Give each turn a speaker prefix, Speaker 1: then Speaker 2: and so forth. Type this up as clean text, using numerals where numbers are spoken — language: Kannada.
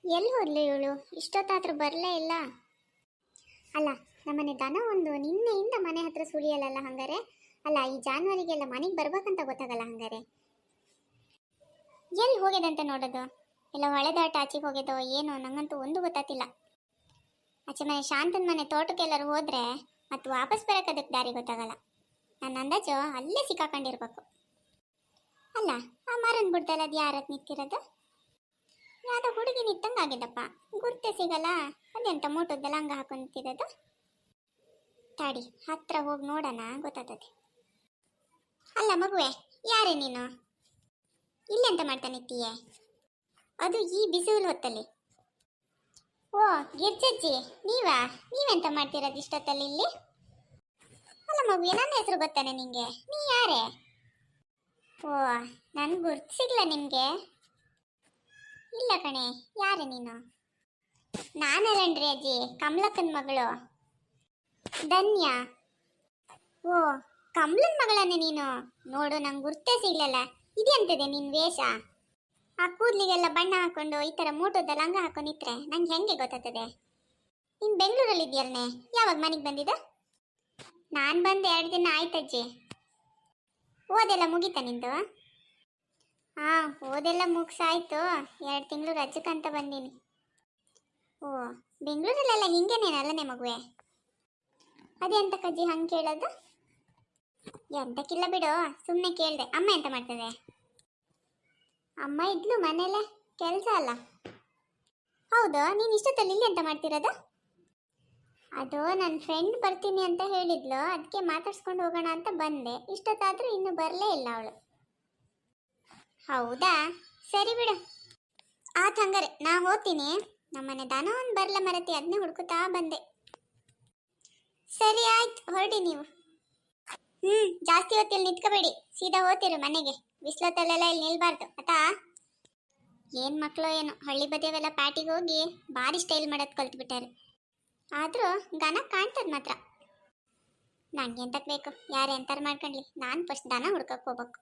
Speaker 1: ಎಲ್ಲಿ ಹೋದ್ಲು ಇವಳು? ಇಷ್ಟೊತ್ತಾದ್ರೂ ಬರಲೇ ಇಲ್ಲ. ಅಲ್ಲ, ನಮ್ಮನೆ ದನ ಒಂದು ನಿನ್ನೆಯಿಂದ ಮನೆ ಹತ್ರ ಸುಳಿಯಲ್ಲ ಹಂಗಾರೆ. ಅಲ್ಲ, ಈ ಜಾನ್ವರಿಗೆಲ್ಲ ಮನೆಗೆ ಬರ್ಬೇಕಂತ ಗೊತ್ತಾಗಲ್ಲ ಹಂಗಾರೆ. ಎಲ್ಲಿ ಹೋಗ್ಯದಂತ ನೋಡೋದು? ಎಲ್ಲ ಹೊಳೆದಾಟ ಆಚೆಗೆ ಹೋಗ್ಯದೋ ಏನೋ, ನಂಗಂತೂ ಒಂದು ಗೊತ್ತಾತಿಲ್ಲ. ಆಚೆ ಮನೆ ಶಾಂತನ ಮನೆ ತೋಟಕ್ಕೆಲ್ಲರೂ ಹೋದ್ರೆ ಮತ್ತು ವಾಪಸ್ ಬರೋಕ್ಕದಕ್ಕೆ ದಾರಿ ಗೊತ್ತಾಗಲ್ಲ. ನನ್ನ ಅಂದಾಜು ಅಲ್ಲೇ ಸಿಕ್ಕಾಕೊಂಡಿರ್ಬೇಕು. ಅಲ್ಲ, ಆ ಮರನ್ ಬಿಡ್ದಲ್ಲ, ಅದು ಯಾರತ್ ನಿಂತಿರೋದು? ಯಾವುದೋ ಹುಡುಗಿ ನಿಂತಂಗೆ ಆಗಿದ್ದಪ್ಪ, ಗುರ್ತೆ ಸಿಗಲ್ಲ. ಅದೆಂತ ಮೋಟದ್ದೆಲ್ಲ ಹಂಗೆ ಹಾಕೊಂತಿರೋದು. ತಾಡಿ, ಹತ್ರ ಹೋಗಿ ನೋಡೋಣ, ಗೊತ್ತಾಗ್ತದೆ. ಅಲ್ಲ ಮಗುವೆ, ಯಾರೇ ನೀನು? ಇಲ್ಲೆಂತ ಮಾಡ್ತಾ ನಿಂತೀಯೆ? ಅದು ಈ ಬಿಸಿಲು ಹೊತ್ತಲ್ಲಿ. ಓ ಗಿರ್ಜಜ್ಜಿ, ನೀವೆಂತ ಮಾಡ್ತಿರೋದು ಇಷ್ಟೊತ್ತಲ್ಲಿ ಇಲ್ಲಿ? ಅಲ್ಲ ಮಗುವೆ, ನನ್ನ ಹೆಸರು ಗೊತ್ತಾನೆ ನಿಂಗೆ? ನೀ ಯಾರೇ? ಓ, ನನ್ಗೆ ಗುರ್ತು ಸಿಗ್ಲ ನಿಮಗೆ? ಇಲ್ಲ ಕಣೆ, ಯಾರೇ ನೀನು? ನಾನಲ್ಲನ್ರಿ ಅಜ್ಜಿ, ಕಮಲಕ್ಕನ ಮಗಳು ಧನ್ಯ. ಓ, ಕಮಲನ್ ಮಗಳನ್ನೇ ನೀನು? ನೋಡು, ನಂಗೆ ಗುರ್ತೇ ಸಿಗ್ಲಲ್ಲ. ಇದೆಂತದೆ ನಿನ್ನ ವೇಷ? ಆ ಕೂದಲಿಗೆಲ್ಲ ಬಣ್ಣ ಹಾಕೊಂಡು ಈ ಥರ ಮೂಟದ ಲಂಗ ಹಾಕೊಂಡಿದ್ರೆ ನಂಗೆ ಹೆಂಗೆ ಗೊತ್ತಾಗ್ತದೆ? ನೀನು ಬೆಂಗಳೂರಲ್ಲಿ ಇದೆಯಲ್ನೇ, ಯಾವಾಗ ಮನೆಗೆ ಬಂದಿದ್ದ? ನಾನು ಬಂದು 2 ದಿನ ಆಯ್ತಜ್ಜಿ. ಓದೆಲ್ಲ ಮುಗೀತಾ ನಿಂದು? ಹಾಂ, ಓದೆಲ್ಲ ಮುಗಿಸಾಯ್ತು. 2 ತಿಂಗಳು ರಜಕ್ಕಂತ ಬಂದೀನಿ. ಓ, ಬೆಂಗಳೂರಲ್ಲೆಲ್ಲ ಹಿಂಗೇನೇನಲ್ಲನೇ ಮಗುವೆ? ಅದೆಂತ ಕಜ್ಜಿ ಹಂಗೆ ಕೇಳೋದು? ಎಂತಕ್ಕಿಲ್ಲ ಬಿಡು, ಸುಮ್ಮನೆ ಕೇಳಿದೆ. ಅಮ್ಮ ಎಂತ ಮಾಡ್ತದೆ? ಅಮ್ಮ ಇದ್ಲು ಮನೇಲೆ, ಕೆಲಸ ಅಲ್ಲ. ಹೌದು, ನೀನು ಇಷ್ಟೊತ್ತಲ್ಲಿ ಇಲ್ಲಿ ಎಂತ ಮಾಡ್ತಿರೋದು? ಅದು ನನ್ನ ಫ್ರೆಂಡ್ ಬರ್ತೀನಿ ಅಂತ ಹೇಳಿದ್ಲು, ಅದಕ್ಕೆ ಮಾತಾಡ್ಸ್ಕೊಂಡು ಹೋಗೋಣ ಅಂತ ಬಂದೆ. ಇಷ್ಟೊತ್ತಾದರೂ ಇನ್ನೂ ಬರಲೇ ಇಲ್ಲ ಅವಳು. ಹೌದಾ, ಸರಿ ಬಿಡು. ಆತ ಹಂಗಾರೆ ನಾ ಹೋಗ್ತೀನಿ. ನಮ್ಮನೆ ದನ ಒಂದು ಬರಲ ಮರತಿ, ಅದನ್ನೇ ಹುಡ್ಕುತ್ತಾ ಬಂದೆ. ಸರಿ ಆಯ್ತು, ಹೊರಡಿ ನೀವು. ಜಾಸ್ತಿ ಹೊತ್ತಿಲ್ಲಿ ನಿಂತ್ಕೋಬೇಡಿ, ಸೀದಾ ಹೋಗ್ತಿರು ಮನೆಗೆ. ಬಿಸಿಲೊತ್ತಲ್ಲೆಲ್ಲ ಇಲ್ಲಿ ನಿಲ್ಬಾರ್ದು ಆತಾ? ಏನು ಮಕ್ಕಳು ಏನು, ಹಳ್ಳಿ ಬದಿಯವೆಲ್ಲ ಪ್ಯಾಟಿಗೆ ಹೋಗಿ ಭಾರಿ ಸ್ಟೈಲ್ ಮಾಡೋದು ಕಲ್ತ್ಬಿಟ್ಟಾರೆ. ಆದರೂ ಘನ ಕಾಣ್ತದೆ ಮಾತ್ರ. ನಂಗೆ ಎಂತಕ್ಕೆ ಬೇಕು, ಯಾರು ಎಂತಾರು ಮಾಡ್ಕೊಳ್ಳಿ, ನಾನು ಫಸ್ಟ್ ದನ ಹುಡ್ಕಕ್ಕೆ ಹೋಗ್ಬೇಕು.